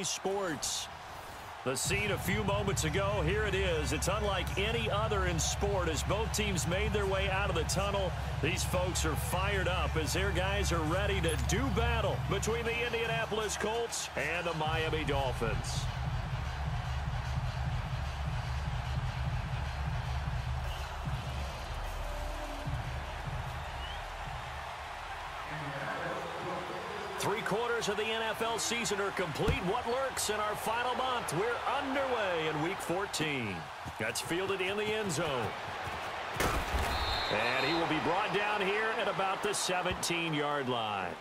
EA Sports. The scene a few moments ago, here it is. It's unlike any other in sport as both teams made their way out of the tunnel. These folks are fired up as their guys are ready to do battle between the Indianapolis Colts and the Miami Dolphins. Three-quarters of the NFL season are complete. What lurks in our final month? We're underway in Week 14. That's fielded in the end zone. And he will be brought down here at about the 17-yard line.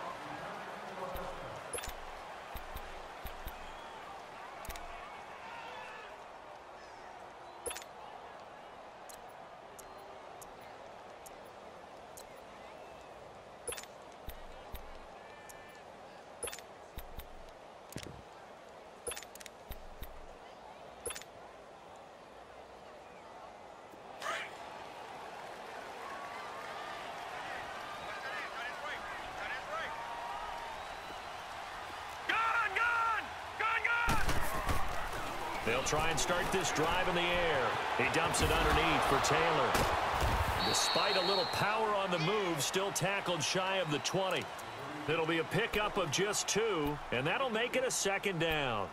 They'll try and start this drive in the air. He dumps it underneath for Taylor. Despite a little power on the move, still tackled shy of the 20. It'll be a pickup of just 2, and that'll make it a second down.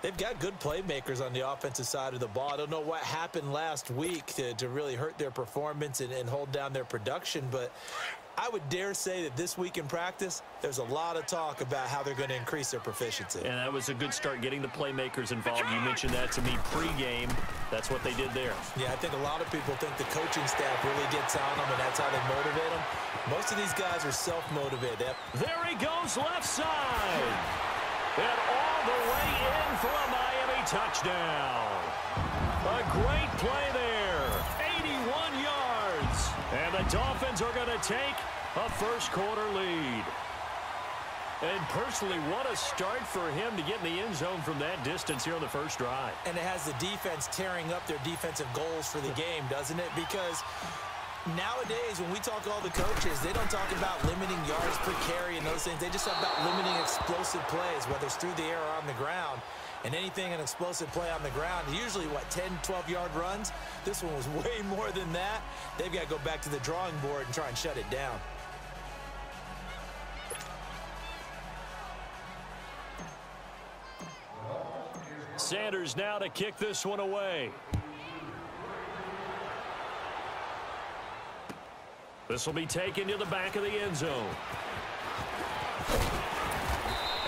They've got good playmakers on the offensive side of the ball. I don't know what happened last week to really hurt their performance and hold down their production, but I would dare say that this week in practice, there's a lot of talk about how they're going to increase their proficiency. And that was a good start getting the playmakers involved. You mentioned that to me pregame. That's what they did there. Yeah, I think a lot of people think the coaching staff really gets on them, and that's how they motivate them. Most of these guys are self-motivated. There he goes, left side. And all the way in for a Miami touchdown. A great play there. 81 yards. And the Dolphins are going to take a first-quarter lead. And personally, what a start for him to get in the end zone from that distance here on the first drive. And it has the defense tearing up their defensive goals for the game, doesn't it? Because nowadays, when we talk to all the coaches, they don't talk about limiting yards per carry and those things. They just talk about limiting explosive plays, whether it's through the air or on the ground. And anything an explosive play on the ground, usually, 10, 12-yard runs? This one was way more than that. They've got to go back to the drawing board and try and shut it down. Sanders now to kick this one away. This will be taken to the back of the end zone.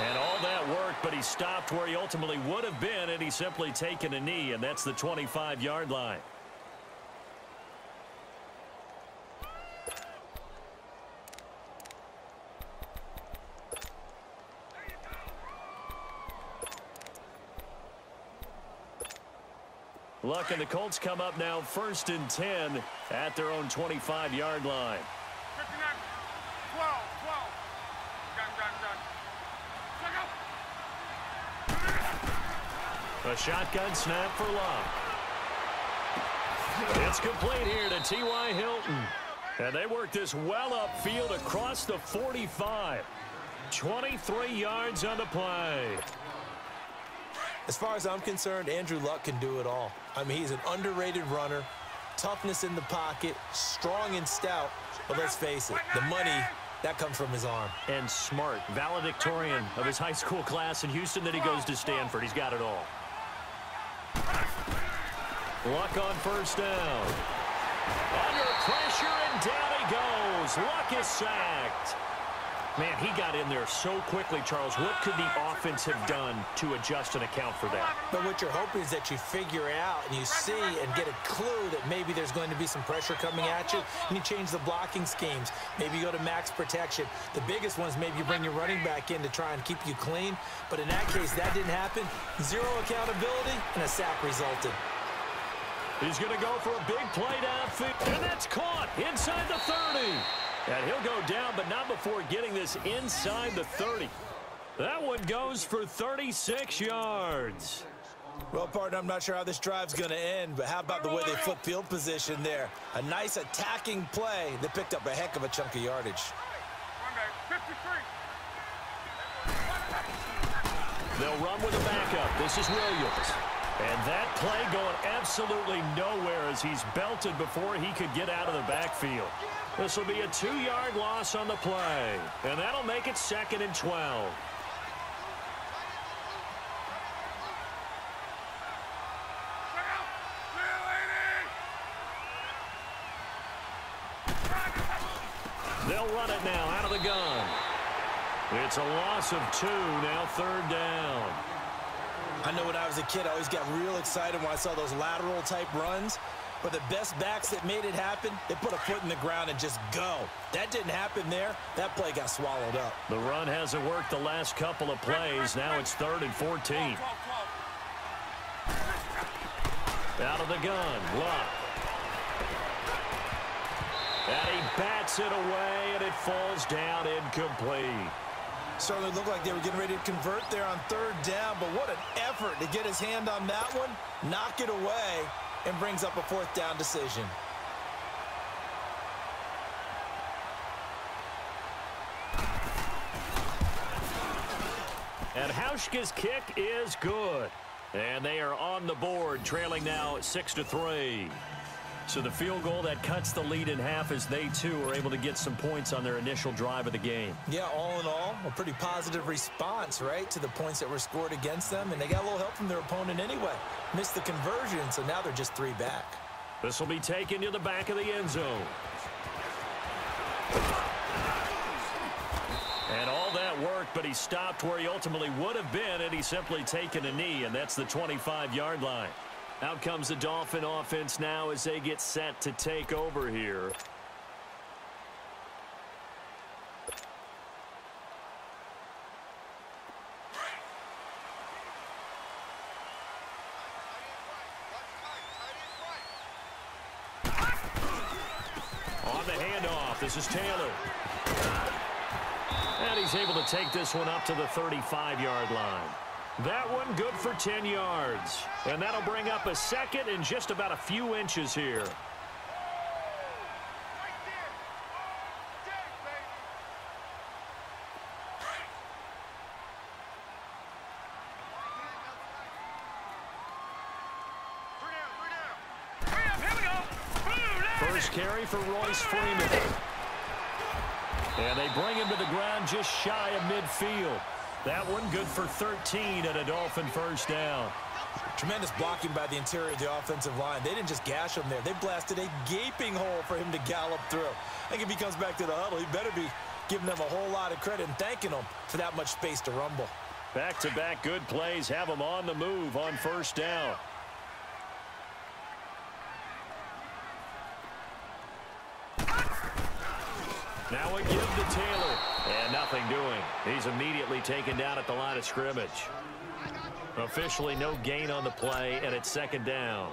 And all that worked, but he stopped where he ultimately would have been, and he's simply taken a knee, and that's the 25-yard line. Luck and the Colts come up now 1st and 10 at their own 25-yard line. 59, 12, 12. Gun. A shotgun snap for Luck. It's complete here to T.Y. Hilton. And they work this well upfield across the 45. 23 yards on the play. As far as I'm concerned, Andrew Luck can do it all. I mean, he's an underrated runner, toughness in the pocket, strong and stout. But let's face it, the money, that comes from his arm. And smart, valedictorian of his high school class in Houston. Then he goes to Stanford. He's got it all. Luck on first down. Under pressure, and down he goes. Luck is sacked. Man, he got in there so quickly, Charles. What could the offense have done to adjust and account for that? But what you're hoping is that you figure out and you see and get a clue that maybe there's going to be some pressure coming at you, and you change the blocking schemes. Maybe you go to max protection. The biggest one is maybe you bring your running back in to try and keep you clean. But in that case, that didn't happen. Zero accountability, and a sack resulted. He's going to go for a big play downfield, and that's caught inside the 30. And he'll go down, but not before getting this inside the 30. That one goes for 36 yards. Well, partner, I'm not sure how this drive's going to end, but how about the way they flip field position there? A nice attacking play that picked up a heck of a chunk of yardage. They'll run with a backup. This is Williams. And that play going absolutely nowhere as he's belted before he could get out of the backfield. This will be a 2-yard loss on the play. And that'll make it 2nd and 12. They'll run it now out of the gun. It's a loss of 2, now 3rd down. I know when I was a kid, I always got real excited when I saw those lateral-type runs. But the best backs that made it happen, they put a foot in the ground and just go. That didn't happen there. That play got swallowed up. The run hasn't worked the last couple of plays. Now it's 3rd and 14. Out of the gun, Luck. And he bats it away, and it falls down incomplete. Certainly looked like they were getting ready to convert there on 3rd down, but what an effort to get his hand on that one, knock it away, and brings up a 4th down decision. And Hauschka's kick is good. And they are on the board, trailing now 6-3. So the field goal that cuts the lead in half as they, too, are able to get some points on their initial drive of the game. Yeah, all in all, a pretty positive response, right, to the points that were scored against them. And they got a little help from their opponent anyway. Missed the conversion, so now they're just 3 back. This will be taken to the back of the end zone. And all that worked, but he stopped where he ultimately would have been had he simply taken a knee, and that's the 25-yard line. Out comes the Dolphin offense now as they get set to take over here. On the handoff, this is Taylor. And he's able to take this one up to the 35-yard line. That one good for 10 yards. And that'll bring up a 2nd in just about a few inches here. First carry for Royce Freeman. And they bring him to the ground just shy of midfield. That one good for 13 and a Dolphin 1st down. Tremendous blocking by the interior of the offensive line. They didn't just gash him there. They blasted a gaping hole for him to gallop through. I think if he comes back to the huddle, he better be giving them a whole lot of credit and thanking them for that much space to rumble. Back-to-back good plays have them on the move on 1st down. Now a give to Taylor. And nothing doing. He's immediately taken down at the line of scrimmage. Officially no gain on the play, and it's 2nd down.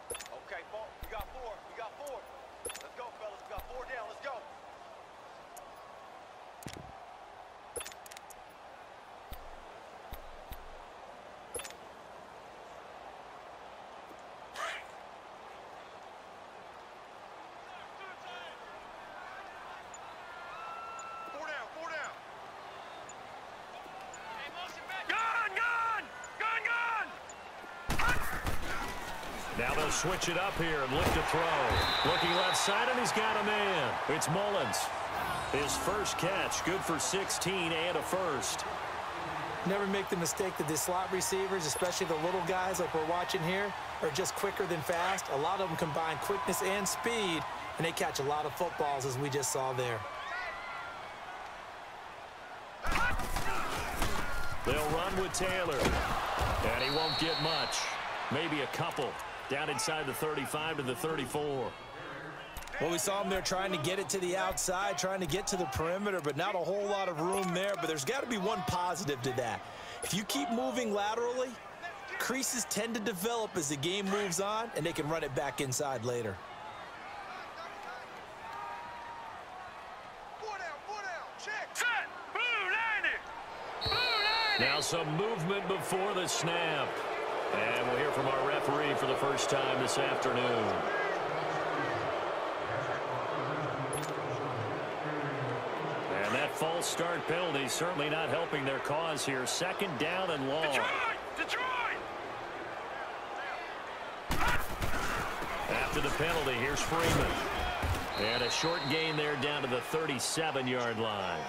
Okay, Paul, we got 4. We got 4. Let's go, fellas. We got 4 down. Let's go. Now they'll switch it up here and look to throw. Looking left side, and he's got a man. It's Mullins. His first catch, good for 16 and a 1st. Never make the mistake that the slot receivers, especially the little guys like we're watching here, are just quicker than fast. A lot of them combine quickness and speed, and they catch a lot of footballs, as we just saw there. They'll run with Taylor, and he won't get much. Maybe a couple. Down inside the 35 to the 34. Well, we saw him there trying to get it to the outside, trying to get to the perimeter, but not a whole lot of room there. But there's got to be one positive to that. If you keep moving laterally, creases tend to develop as the game moves on, and they can run it back inside later. Now some movement before the snap. And we'll hear from our referee for the first time this afternoon. false start penalty certainly not helping their cause here. Second down and long. Detroit! After the penalty, here's Freeman. And a short gain there down to the 37-yard line.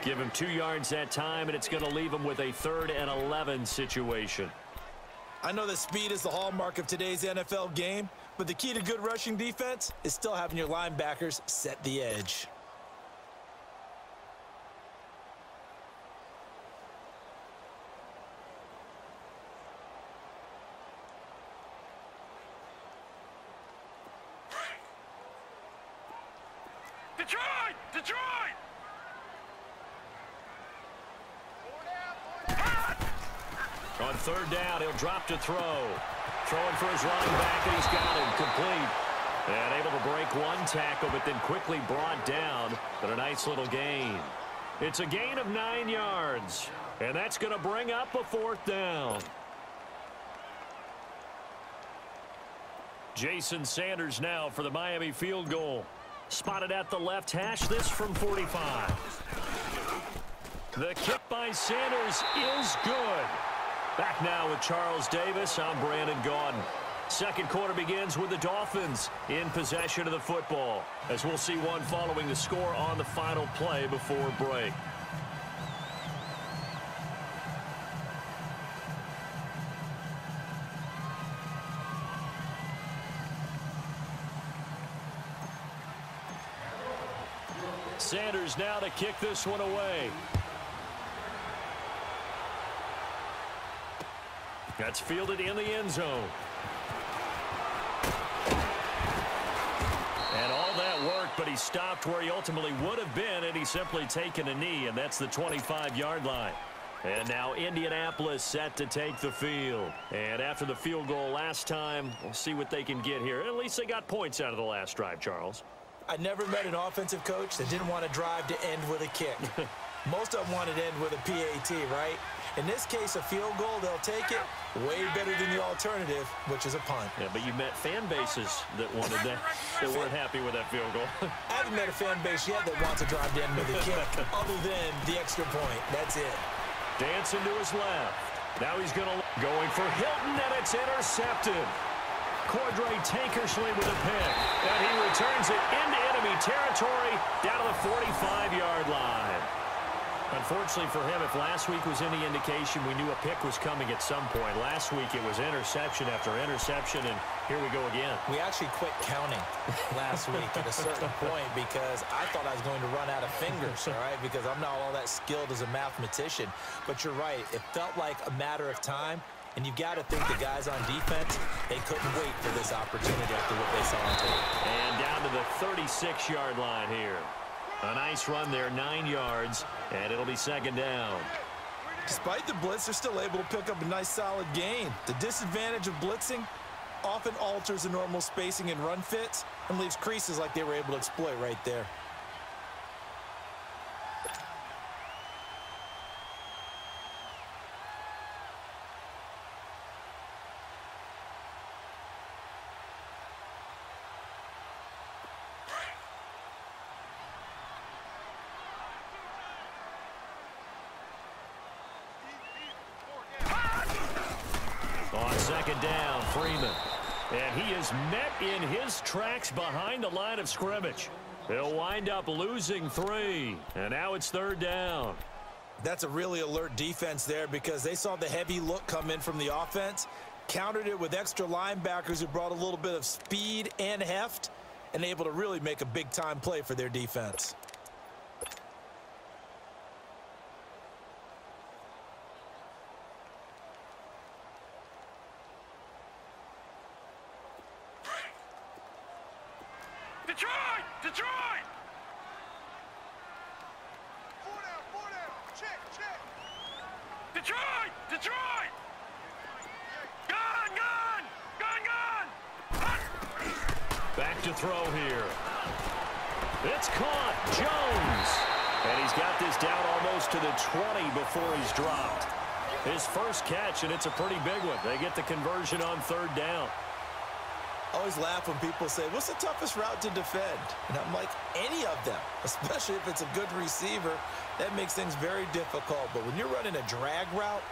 Give him 2 yards that time, and it's going to leave him with a 3rd and 11 situation. I know that speed is the hallmark of today's NFL game, but the key to good rushing defense is still having your linebackers set the edge. Detroit! Detroit! On 3rd down, he'll drop to throw. Throwing for his running back, and he's got him complete. And able to break 1 tackle, but then quickly brought down. But a nice little gain. It's a gain of 9 yards. And that's going to bring up a 4th down. Jason Sanders now for the Miami field goal. Spotted at the left hash, this from 45. The kick by Sanders is good. Back now with Charles Davis. I'm Brandon Gaudin. Second quarter begins with the Dolphins in possession of the football, as we'll see one following the score on the final play before break. Sanders now to kick this one away. That's fielded in the end zone. And all that work, but he stopped where he ultimately would have been, and he's simply taken a knee, and that's the 25-yard line. And now Indianapolis set to take the field. And after the field goal last time, we'll see what they can get here. At least they got points out of the last drive, Charles. I never met an offensive coach that didn't want to drive to end with a kick. Most of them wanted to end with a PAT, right? In this case, a field goal, they'll take it. Way better than the alternative, which is a punt. Yeah, but you met fan bases that wanted that, that weren't happy with that field goal. I haven't met a fan base yet that wants to drive to end with a kick, other than the extra point. That's it. Dancing to his left. Now he's going for Hilton, and it's intercepted. Cordray Tankersley with a pick, and he returns it into enemy territory down to the 45-yard line. Unfortunately for him, if last week was any indication, we knew a pick was coming at some point. Last week it was interception after interception, and here we go again. We actually quit counting last week at a certain point because I thought I was going to run out of fingers, all right, because I'm not all that skilled as a mathematician. But you're right. It felt like a matter of time, and you've got to think the guys on defense, they couldn't wait for this opportunity after what they saw on tape. And down to the 36-yard line here. A nice run there, 9 yards, and it'll be second down. Despite the blitz, they're still able to pick up a nice solid gain. The disadvantage of blitzing often alters the normal spacing and run fits and leaves creases like they were able to exploit right there. Second down, Freeman. And he is met in his tracks behind the line of scrimmage. He'll wind up losing 3. And now it's third down. That's a really alert defense there because they saw the heavy look come in from the offense, countered it with extra linebackers who brought a little bit of speed and heft, and able to really make a big-time play for their defense. Detroit! Detroit! 4 down. Check. Detroit! Detroit! Gun! Back to throw here. It's caught. Jones. And he's got this down almost to the 20 before he's dropped. His first catch, and it's a pretty big one. They get the conversion on third down. I always laugh when people say, what's the toughest route to defend? And I'm like, any of them, especially if it's a good receiver. That makes things very difficult. But when you're running a drag route,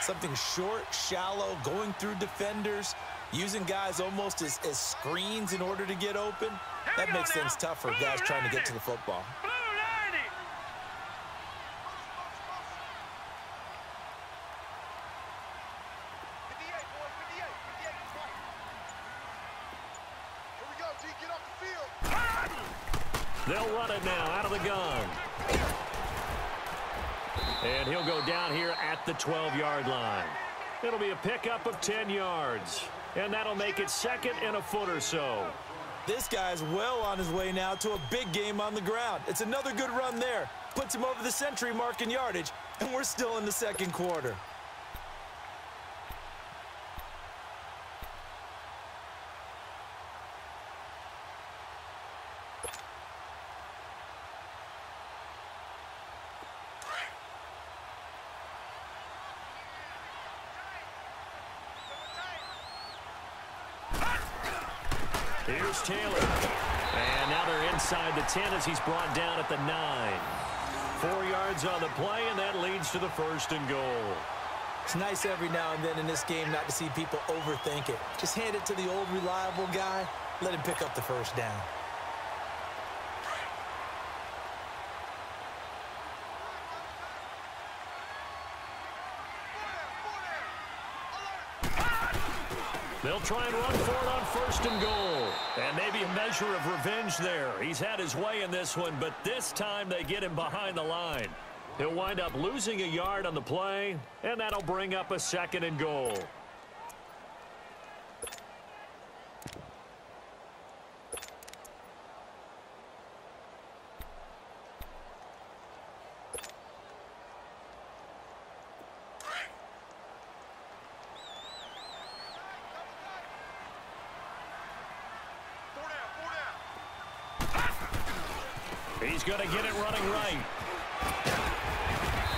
something short, shallow, going through defenders, using guys almost as screens in order to get open, that makes things tough for guys trying to get to the football. Blue 90. 58, boys, 58, 58, right. Here we go, G, get off the field. They'll run it now out of the gun. And he'll go down here at the 12-yard line. It'll be a pickup of 10 yards. And that'll make it second and a foot or so. This guy's well on his way now to a big game on the ground. It's another good run there. Puts him over the century mark in yardage, and we're still in the second quarter. Here's Taylor. And now they're inside the 10 as he's brought down at the 9. 4 yards on the play, and that leads to the first and goal. It's nice every now and then in this game not to see people overthink it. Just hand it to the old reliable guy. Let him pick up the first down. They'll try and run for it on first and goal. And maybe a measure of revenge there. He's had his way in this one, but this time they get him behind the line. He'll wind up losing a yard on the play, and that'll bring up a second and goal. He's going to get it running right.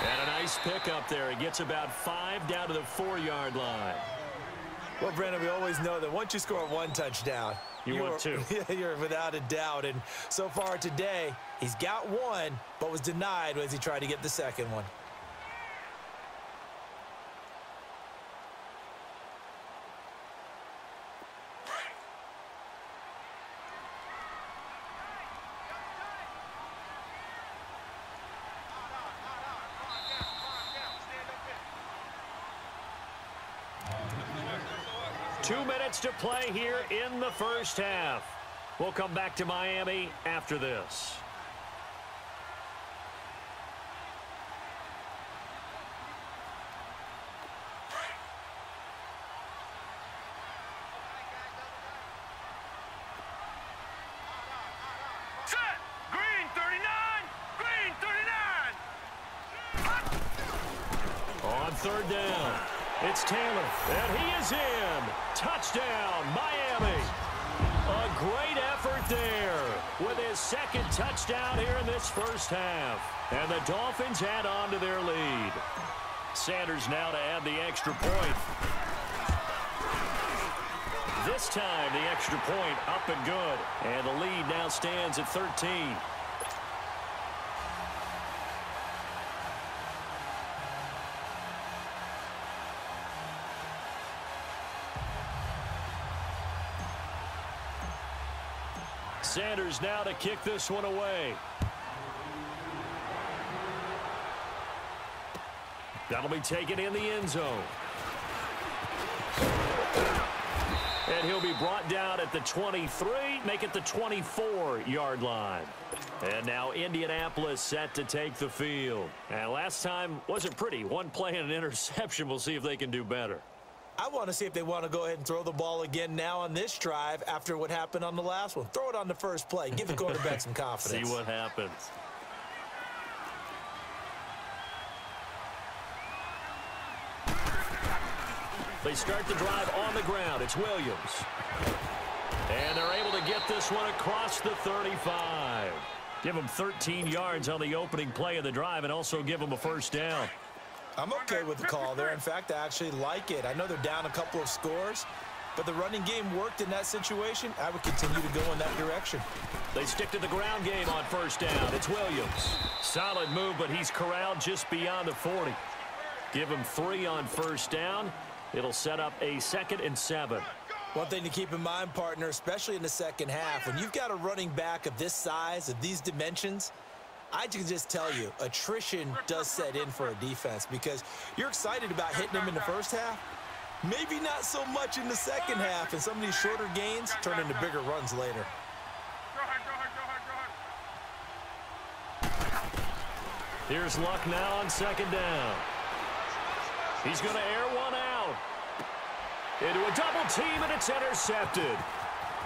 And a nice pickup there. He gets about 5 down to the 4-yard line. Well, Brandon, we always know that once you score one touchdown, you want two. You're without a doubt. And so far today, he's got one, but was denied as he tried to get the second one. Two minutes to play here in the first half. We'll come back to Miami after this. Set. Green 39. Green 39. On third down, it's Taylor, and he is in. Touchdown, Miami. A great effort there with his second touchdown here in this first half. And the Dolphins add on to their lead. Sanders now to add the extra point. This time, the extra point up and good. And the lead now stands at 13. Sanders now to kick this one away. That'll be taken in the end zone. And he'll be brought down at the 23, make it the 24-yard line. And now Indianapolis set to take the field. And last time wasn't pretty. One play and an interception. We'll see if they can do better. I want to see if they want to go ahead and throw the ball again now on this drive after what happened on the last one. Throw it on the first play. Give the quarterback some confidence. See what happens. They start the drive on the ground. It's Williams. And they're able to get this one across the 35. Give them 13 yards on the opening play of the drive and also give them a first down. I'm okay with the call there. In fact, I actually like it. I know they're down a couple of scores, but the running game worked in that situation. I would continue to go in that direction. They stick to the ground game on first down. It's Williams. Solid move, but he's corralled just beyond the 40. Give him 3 on first down. It'll set up a 2nd and 7. One thing to keep in mind, partner, especially in the second half, when you've got a running back of this size, of these dimensions, I can just tell you, attrition does set in for a defense because you're excited about hitting them in the first half. Maybe not so much in the second half, and some of these shorter gains turn into bigger runs later. Here's Luck now on 2nd down. He's going to air one out. Into a double team, and it's intercepted.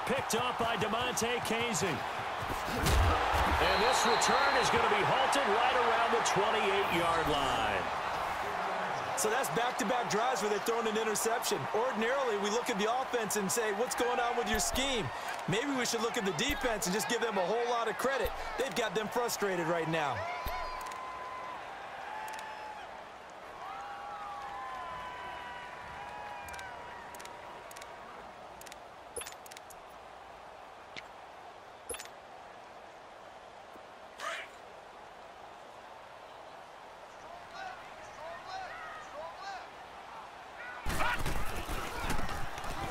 Picked up by DeMonte Casey. And this return is going to be halted right around the 28-yard line. So that's back-to-back drives where they're throwing an interception. Ordinarily, we look at the offense and say, what's going on with your scheme? Maybe we should look at the defense and just give them a whole lot of credit. They've got them frustrated right now.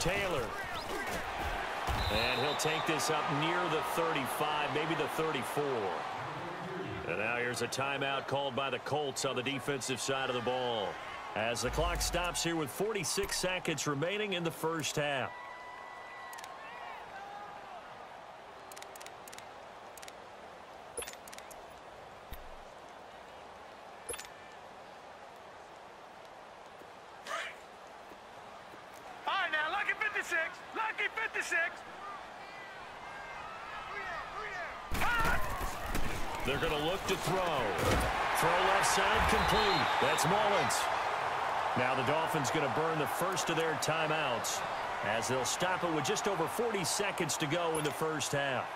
Taylor. And he'll take this up near the 35, maybe the 34. And now here's a timeout called by the Colts on the defensive side of the ball, as the clock stops here with 46 seconds remaining in the first half. Lucky 56. They're going to look to throw. Throw left side complete. That's Mullins. Now the Dolphins going to burn the first of their timeouts as they'll stop it with just over 40 seconds to go in the first half.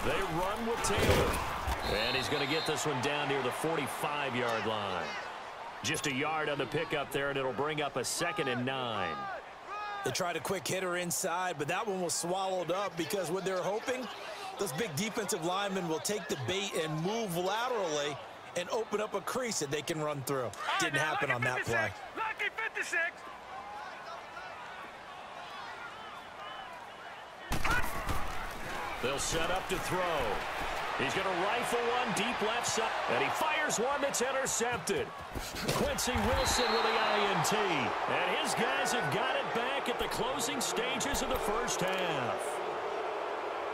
They run with Taylor. And he's going to get this one down near the 45-yard line. Just a yard on the pickup there, and it'll bring up a 2nd and 9. They tried a quick hitter inside, but that one was swallowed up because what they're hoping, those big defensive linemen will take the bait and move laterally and open up a crease that they can run through. Didn't happen on that play. Lucky 56. They'll set up to throw. He's going to rifle one deep left side, and he fires one that's intercepted. Quincy Wilson with the INT, and his guys have got it back at the closing stages of the first half.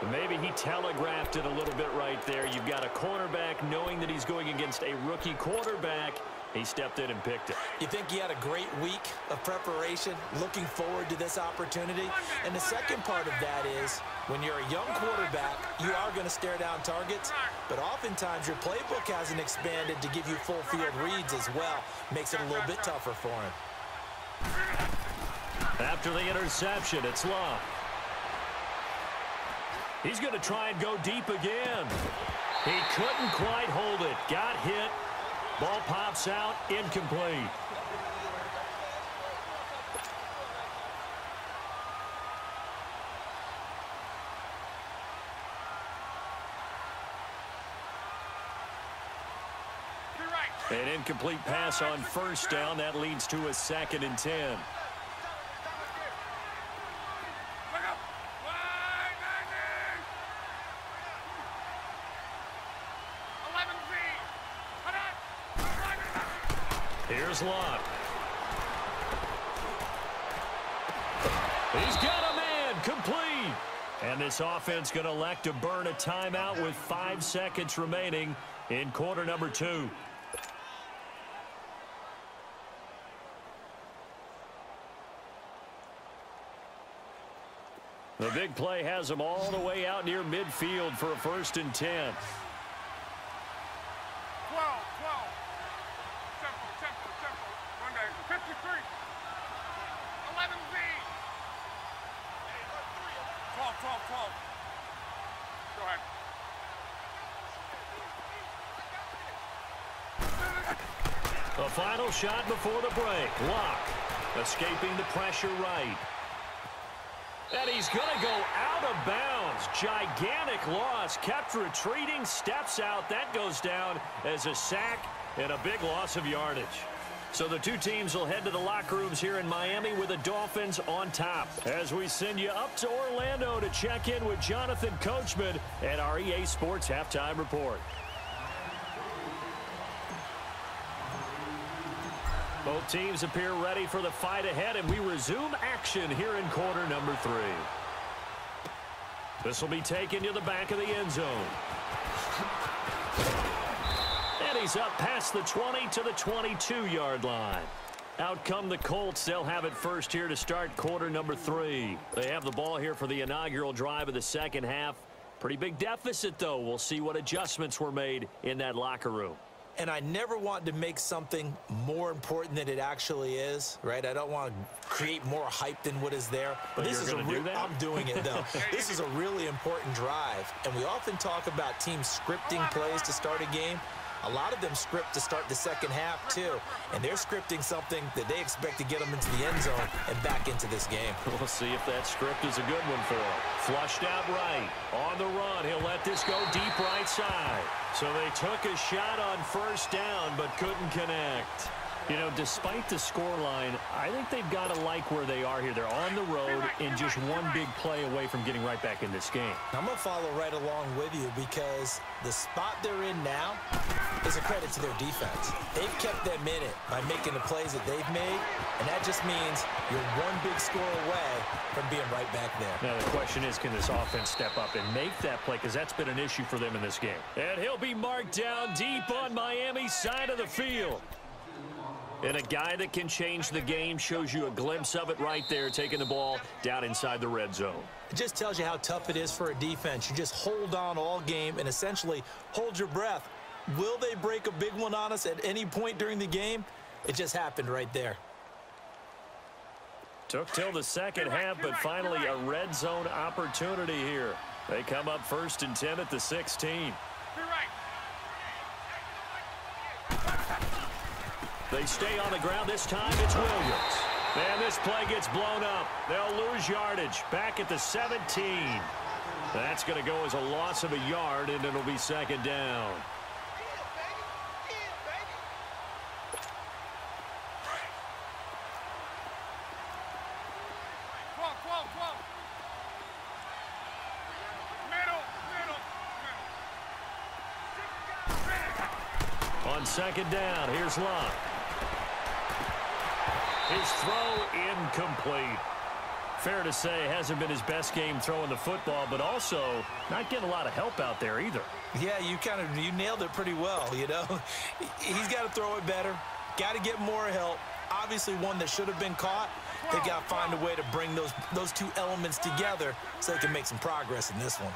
Maybe he telegraphed it a little bit right there. You've got a cornerback knowing that he's going against a rookie quarterback. He stepped in and picked it. You think he had a great week of preparation, looking forward to this opportunity? And the second part of that is, when you're a young quarterback, you are going to stare down targets, but oftentimes your playbook hasn't expanded to give you full field reads as well. Makes it a little bit tougher for him. After the interception, it's Luck. He's going to try and go deep again. He couldn't quite hold it. Got hit. Ball pops out, incomplete. An incomplete pass on first down. That leads to a 2nd and 10. Here's Luck. He's got a man, complete. And this offense going to elect to burn a timeout with 5 seconds remaining in quarter number 2. The big play has them all the way out near midfield for a 1st and 10. 12. Go ahead. A final shot before the break. Luck escaping the pressure right. And he's going to go out of bounds. Gigantic loss. Kept retreating. Steps out. That goes down as a sack and a big loss of yardage. So the two teams will head to the locker rooms here in Miami with the Dolphins on top. As we send you up to Orlando to check in with Jonathan Coachman at our EA Sports Halftime Report. Both teams appear ready for the fight ahead, and we resume action here in quarter number 3. This will be taken to the back of the end zone. And he's up past the 20 to the 22-yard line. Out come the Colts. They'll have it first here to start quarter number 3. They have the ball here for the inaugural drive of the second half. Pretty big deficit, though. We'll see what adjustments were made in that locker room. And I never want to make something more important than it actually is, right? I don't want to create more hype than what is there. But this is I'm doing it, though. This is a really important drive. And we often talk about teams scripting plays to start a game. A lot of them script to start the second half, too. And they're scripting something that they expect to get them into the end zone and back into this game. We'll see if that script is a good one for him. Flushed out right. On the run, he'll let this go deep right side. So they took a shot on first down, but couldn't connect. You know, despite the scoreline, I think they've got to like where they are here. They're on the road and just one big play away from getting right back in this game. I'm going to follow right along with you because the spot they're in now is a credit to their defense. They've kept them in it by making the plays that they've made, and that just means you're one big score away from being right back there. Now, the question is, can this offense step up and make that play? Because that's been an issue for them in this game. And he'll be marked down deep on Miami's side of the field. And a guy that can change the game, shows you a glimpse of it right there, taking the ball down inside the red zone. It just tells you how tough it is for a defense. You just hold on all game and essentially hold your breath. Will they break a big one on us at any point during the game? It just happened right there. Took till the second half, but finally a red zone opportunity here. They come up 1st and 10 at the 16. They stay on the ground. This time it's Williams. And this play gets blown up. They'll lose yardage back at the 17. That's going to go as a loss of a yard, and it'll be second down. On second down, here's Luck. His throw incomplete. Fair to say, hasn't been his best game throwing the football, but also not getting a lot of help out there either. Yeah, you nailed it pretty well, you know. He's got to throw it better, got to get more help. Obviously one that should have been caught. They got to find a way to bring those two elements together so they can make some progress in this one.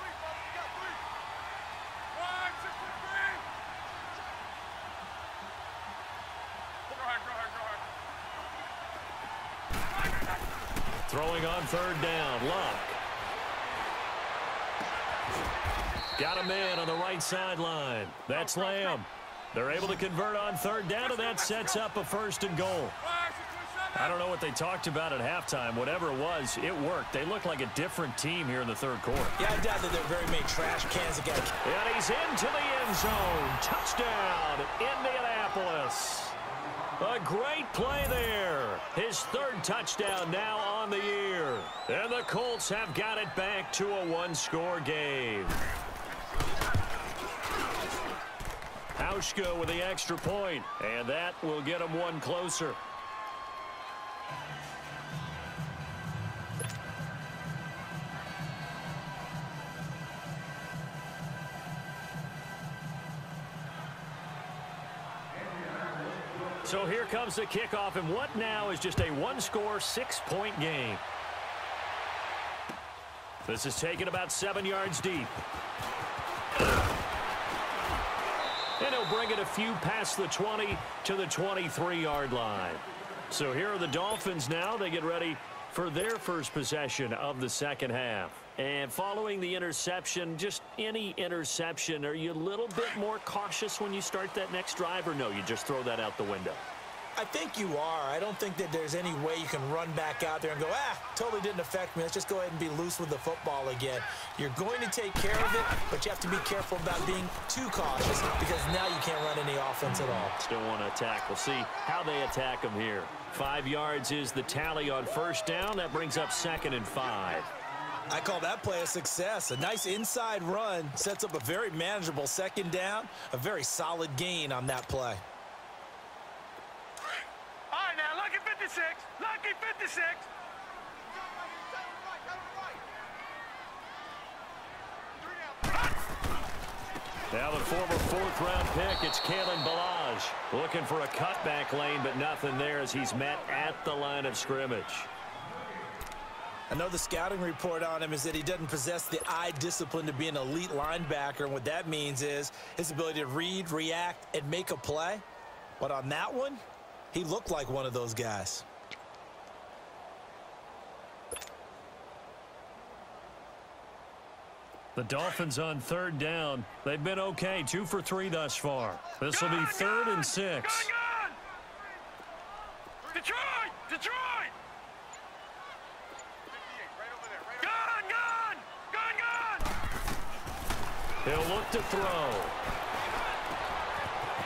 Throwing on third down, Luck. Got a man on the right sideline. That's Lamb. They're able to convert on third down, and that sets up a 1st and goal. I don't know what they talked about at halftime. Whatever it was, it worked. They look like a different team here in the third quarter. Yeah, I doubt that there are very many trash cans that got. And he's into the end zone. Touchdown, Indianapolis. A great play there. His 3rd touchdown now on the year. And the Colts have got it back to a 1-score game. Hauschka with the extra point, and that will get him one closer. So here comes the kickoff, and what now is just a 1-score, 6-point game. This is taken about 7 yards deep. And he'll bring it a few past the 20 to the 23-yard line. So here are the Dolphins now. They get ready for their first possession of the second half. And following the interception, just any interception, are you a little bit more cautious when you start that next drive, or no, you just throw that out the window? I think you are. I don't think that there's any way you can run back out there and go, totally didn't affect me. Let's just go ahead and be loose with the football again. You're going to take care of it, but you have to be careful about being too cautious because now you can't run any offense at all. Still want to attack. We'll see how they attack them here. 5 yards is the tally on first down. That brings up 2nd and 5. I call that play a success. A nice inside run sets up a very manageable 2nd down, a very solid gain on that play. All right, now, lucky 56. Lucky 56. Now the former 4th-round pick, it's Kalen Ballage. Looking for a cutback lane, but nothing there as he's met at the line of scrimmage. I know the scouting report on him is that he doesn't possess the eye discipline to be an elite linebacker, and what that means is his ability to read, react, and make a play. But on that one, he looked like one of those guys. The Dolphins on 3rd down. They've been okay, 2 for 3 thus far. This will be 3rd and 6. Gun! Detroit! Detroit! Gun! He'll look to throw.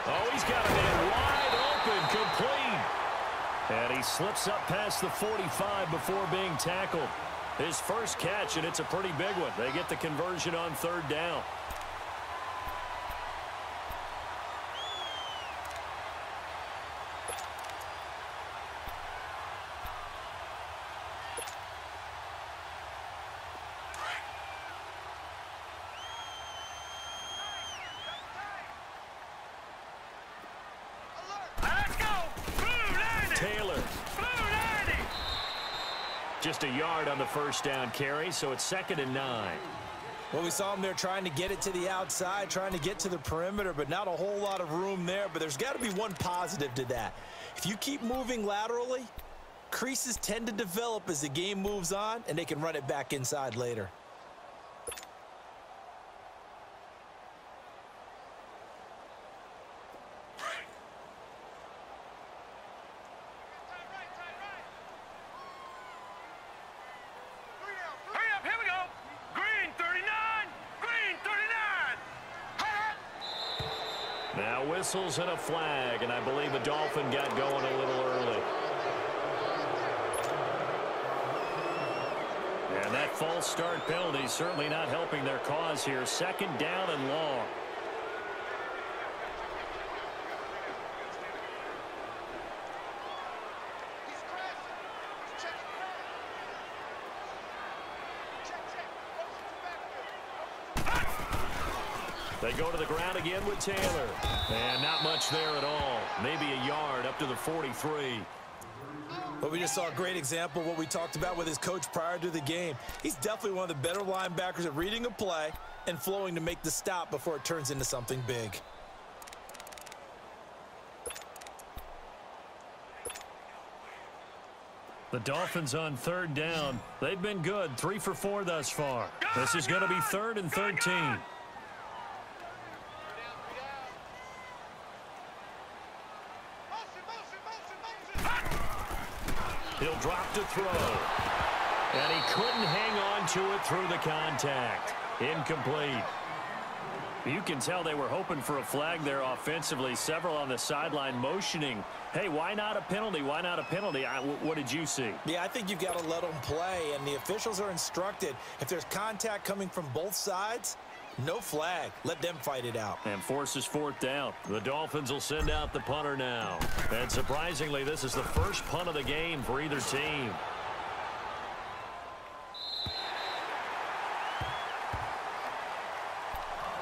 Oh, he's got a man wide open, complete. And he slips up past the 45 before being tackled. His first catch, and it's a pretty big one. They get the conversion on 3rd down. Just a yard on the first down carry, so it's 2nd and 9. Well, we saw him there trying to get it to the outside, trying to get to the perimeter, but not a whole lot of room there. But there's got to be one positive to that. If you keep moving laterally, creases tend to develop as the game moves on, and they can run it back inside later. Now whistles and a flag, and I believe a Dolphin got going a little early. And that false start penalty certainly not helping their cause here. 2nd down and long. They go to the ground again with Taylor. And not much there at all. Maybe a yard up to the 43. But we just saw a great example of what we talked about with his coach prior to the game. He's definitely one of the better linebackers at reading a play and flowing to make the stop before it turns into something big. The Dolphins on 3rd down. They've been good, 3 for 4 thus far. This is going to be 3rd and 13. He'll drop to throw. And he couldn't hang on to it through the contact. Incomplete. You can tell they were hoping for a flag there offensively. Several on the sideline motioning. Hey, why not a penalty? Why not a penalty? What did you see? Yeah, I think you've got to let them play, and the officials are instructed. If there's contact coming from both sides, no flag. Let them fight it out. And forces 4th down. The Dolphins will send out the punter now. And surprisingly, this is the first punt of the game for either team.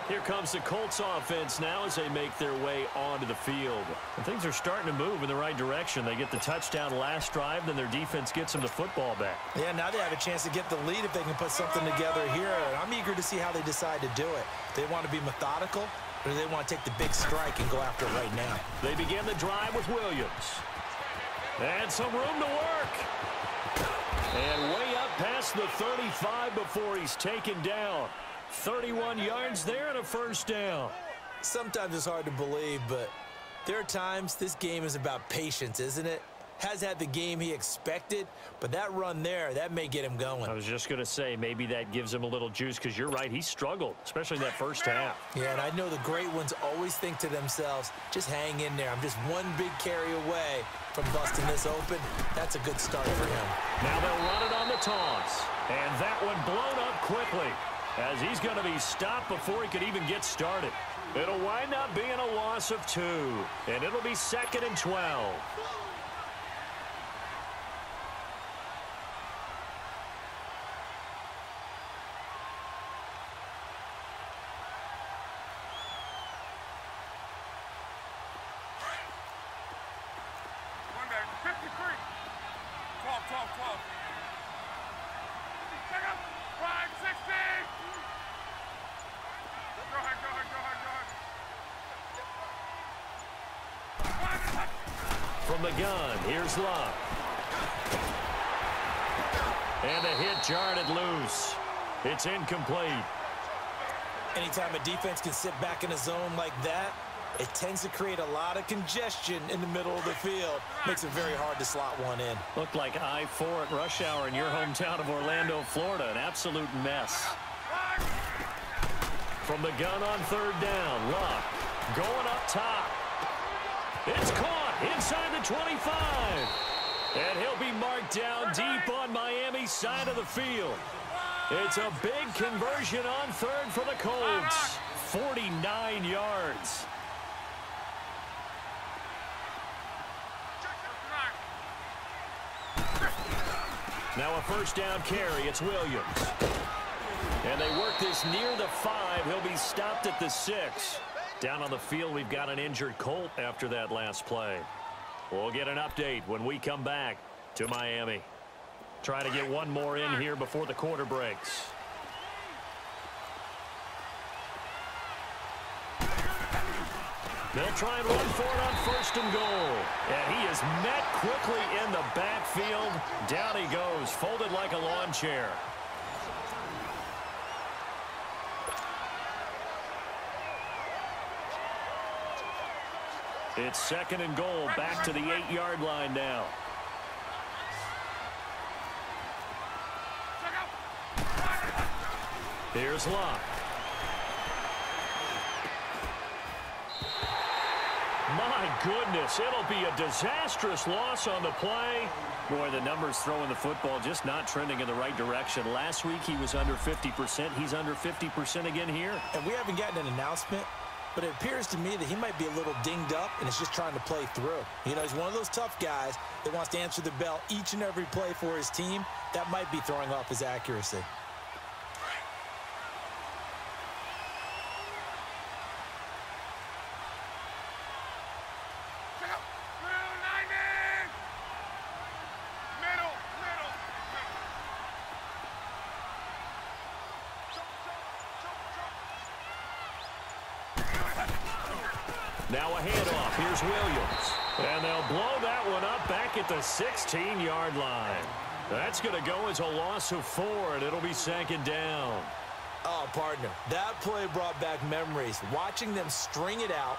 Here comes the Colts offense now as they make their way onto the field. And things are starting to move in the right direction. They get the touchdown last drive, then their defense gets them the football back. Yeah, now they have a chance to get the lead if they can put something together here. I'm eager to see how they decide to do it. They want to be methodical, or do they want to take the big strike and go after it right now? They begin the drive with Williams. And some room to work. And way up past the 35 before he's taken down. 31 yards there and a first down. Sometimes it's hard to believe, but There are times this game is about patience, isn't it? Has had the game he expected, but that run there, that may get him going. I was just going to say, maybe that gives him a little juice, because you're right, he struggled, especially in that first half. Yeah, and I know the great ones always think to themselves, just hang in there. I'm just one big carry away from busting this open. That's a good start for him. Now they'll run it on the toss, and that one blown up quickly, as he's going to be stopped before he could even get started. It'll wind up being a loss of 2, and it'll be 2nd and 12. From the gun, here's Love. And the hit jarred it loose. It's incomplete. Anytime a defense can sit back in a zone like that, it tends to create a lot of congestion in the middle of the field. Makes it very hard to slot one in. Looked like I-4 at rush hour in your hometown of Orlando, Florida. An absolute mess. From the gun on 3rd down, Luck going up top. It's caught inside the 25. And he'll be marked down deep on Miami's side of the field. It's a big conversion on 3rd for the Colts. 49 yards. Now a 1st down carry. It's Williams. And they work this near the 5. He'll be stopped at the 6. Down on the field, we've got an injured Colt after that last play. We'll get an update when we come back to Miami. Try to get one more in here before the quarter breaks. They'll try and run for it on 1st and goal. And he is met quickly in the backfield. Down he goes, folded like a lawn chair. It's 2nd and goal, back to the 8-yard line now. Here's Locke. My goodness, it'll be a disastrous loss on the play. Boy, the numbers throwing the football just not trending in the right direction. Last week he was under 50%. He's under 50% again here. And we haven't gotten an announcement, but it appears to me that he might be a little dinged up and is just trying to play through. You know, he's one of those tough guys that wants to answer the bell each and every play for his team. That might be throwing off his accuracy. Now a handoff. Here's Williams. And they'll blow that one up back at the 16-yard line. That's going to go as a loss of 4, and it'll be 2nd down. Oh, partner, that play brought back memories. Watching them string it out,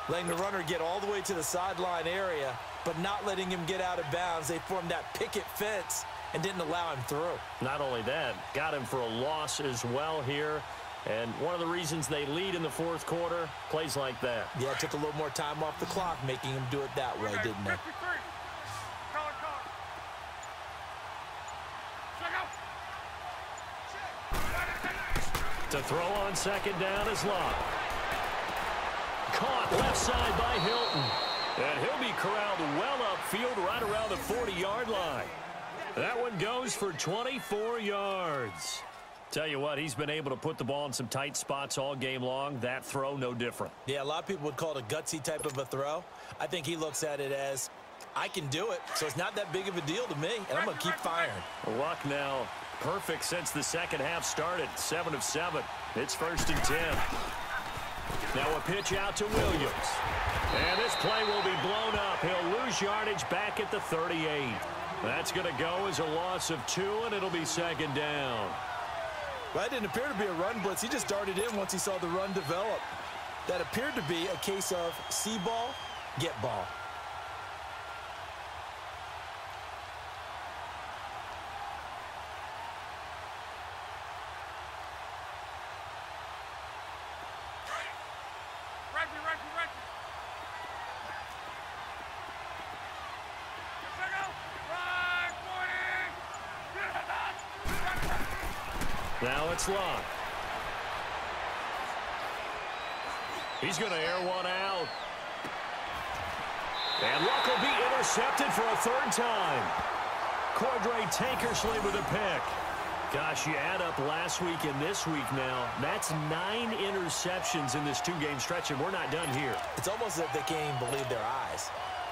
letting the runner get all the way to the sideline area, but not letting him get out of bounds. They formed that picket fence and didn't allow him through. Not only that, got him for a loss as well here. And one of the reasons they lead in the 4th quarter, plays like that. Yeah, it took a little more time off the clock, making him do it that way, didn't it? To throw on 2nd down is Locke. Caught left side by Hilton. And he'll be corralled well upfield right around the 40-yard line. That one goes for 24 yards. Tell you what, he's been able to put the ball in some tight spots all game long. That throw, no different. Yeah, a lot of people would call it a gutsy type of a throw. I think he looks at it as, I can do it, so it's not that big of a deal to me, and I'm going to keep firing. Luck now perfect since the 2nd half started. 7 of 7. It's 1st and 10. Now a pitch out to Williams. And this play will be blown up. He'll lose yardage back at the 38. That's going to go as a loss of 2, and it'll be 2nd down. Well, that didn't appear to be a run blitz. He just darted in once he saw the run develop. That appeared to be a case of see ball, Get ball. Now it's Luck. He's going to air one out. And Luck will be intercepted for a third time. Cordray Tankersley with a pick. Gosh, you add up last week and this week now. That's 9 interceptions in this 2-game stretch, and we're not done here. It's almost as if they can't even believe their eyes.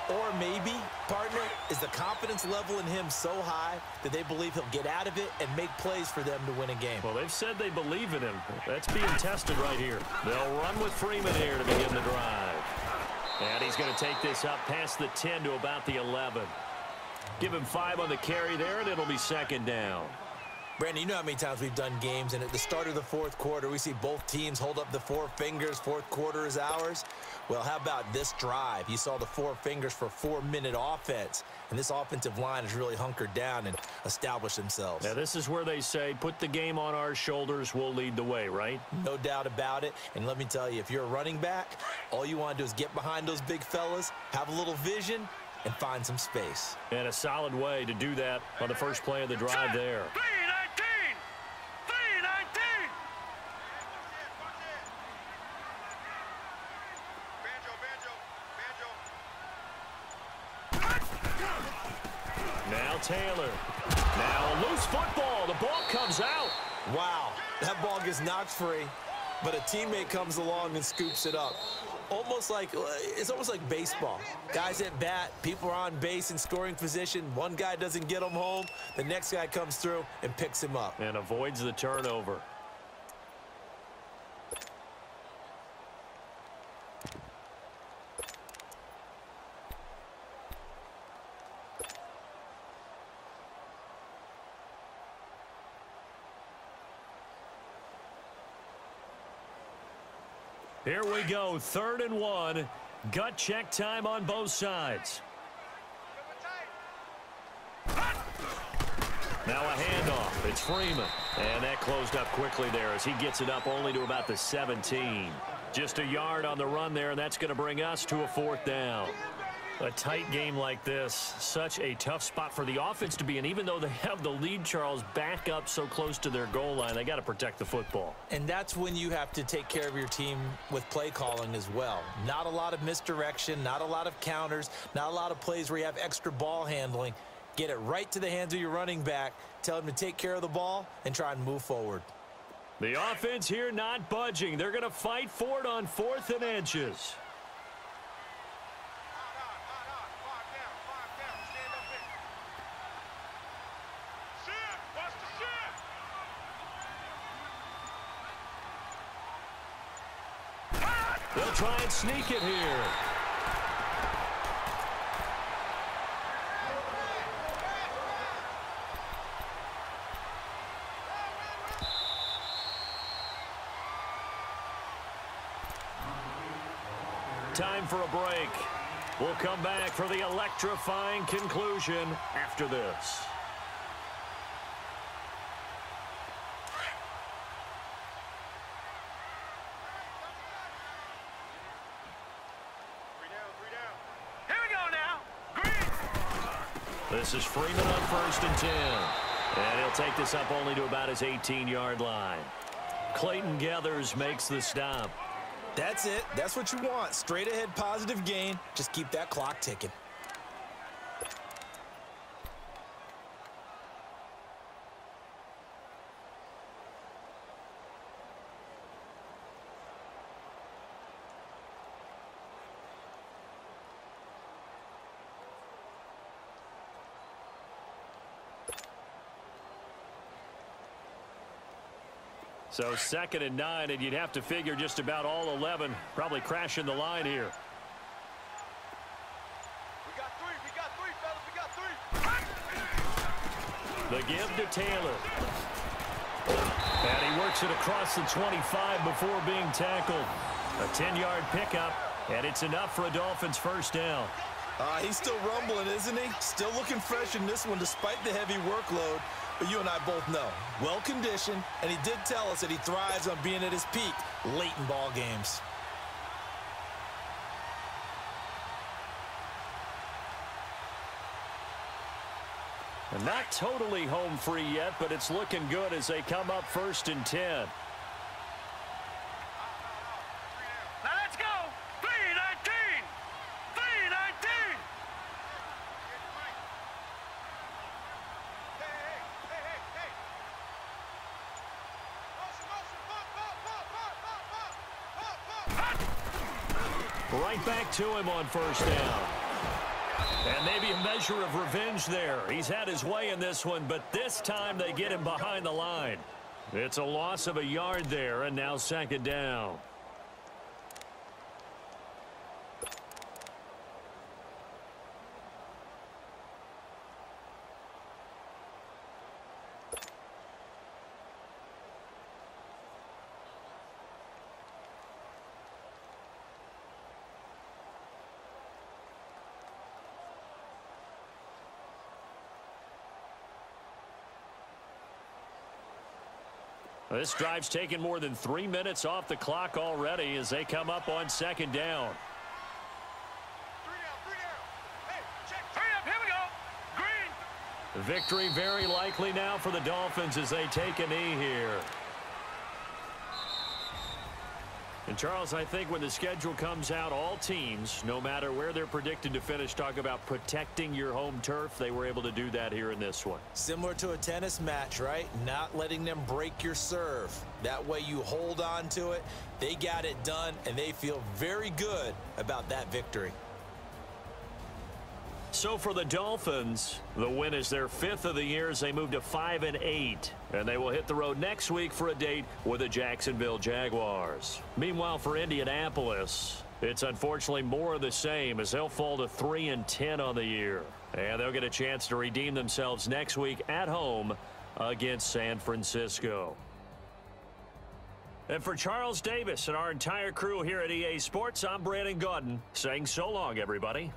Or maybe, partner, is the confidence level in him so high that they believe he'll get out of it and make plays for them to win a game. Well, they've said they believe in him. That's being tested right here. They'll run with Freeman here to begin the drive. And he's going to take this up past the 10 to about the 11. Give him 5 on the carry there, and it'll be second down. Brandon, you know how many times we've done games, and at the start of the fourth quarter, we see both teams hold up the 4 fingers, fourth quarter is ours. Well, how about this drive? You saw the 4 fingers for 4-minute offense, and this offensive line has really hunkered down and established themselves. Now, this is where they say, put the game on our shoulders, we'll lead the way, right? No doubt about it, and let me tell you, if you're a running back, all you want to do is get behind those big fellas, have a little vision, and find some space. And a solid way to do that on the first play of the drive there. 3-19. Now Taylor. Now a loose football. The ball comes out. Wow, that ball gets knocked free, but a teammate comes along and scoops it up. It's almost like baseball. Guys at bat, people are on base in scoring position. One guy doesn't get him home. The next guy comes through and picks him up. And avoids the turnover. Here we go, 3rd and 1. Gut check time on both sides. Now a handoff. It's Freeman. And that closed up quickly there as he gets it up only to about the 17. Just a yard on the run there, and that's going to bring us to a 4th down. A tight game like this, such a tough spot for the offense to be in. Even though they have the lead, Charles, back up so close to their goal line, they got to protect the football. And that's when you have to take care of your team with play calling as well. Not a lot of misdirection, not a lot of counters, not a lot of plays where you have extra ball handling. Get it right to the hands of your running back, tell him to take care of the ball, and try and move forward. The offense here not budging. They're going to fight for it on 4th and inches. They'll try and sneak it here. Time for a break. We'll come back for the electrifying conclusion after this. This is Freeman on 1st and 10. And he'll take this up only to about his 18-yard line. Clayton Geathers makes the stop. That's it. That's what you want. Straight ahead positive gain. Just keep that clock ticking. So 2nd and 9, and you'd have to figure just about all 11 probably crashing the line here. We got 3, fellas, we got 3. The give to Taylor. And he works it across the 25 before being tackled. A 10-yard pickup, And it's enough for a Dolphins first down. He's still rumbling, isn't he? Still looking fresh in this one despite the heavy workload. But you and I both know, well-conditioned, and he did tell us that he thrives on being at his peak late in ball games. And not totally home free yet, but it's looking good as they come up 1st and 10. Now let's go. 3-19. 3-19. Hey. Motion. Right back to him on 1st down. And maybe a measure of revenge there. He's had his way in this one, but this time they get him behind the line. It's a loss of a yard there, and now 2nd down. This drive's taken more than 3 minutes off the clock already as they come up on 2nd down. 3 down. Hey, check. Hurry up, here we go. Green. Victory very likely now for the Dolphins as they take a knee here. And Charles, I think when the schedule comes out, all teams, no matter where they're predicted to finish, talk about protecting your home turf. They were able to do that here in this one. Similar to a tennis match, right? Not letting them break your serve. That way you hold on to it. They got it done, and they feel very good about that victory. So for the Dolphins, the win is their 5th of the year as they move to 5-8. And they will hit the road next week for a date with the Jacksonville Jaguars. Meanwhile, for Indianapolis, it's unfortunately more of the same as they'll fall to 3-10 on the year. And they'll get a chance to redeem themselves next week at home against San Francisco. And for Charles Davis and our entire crew here at EA Sports, I'm Madden Godden saying so long, everybody.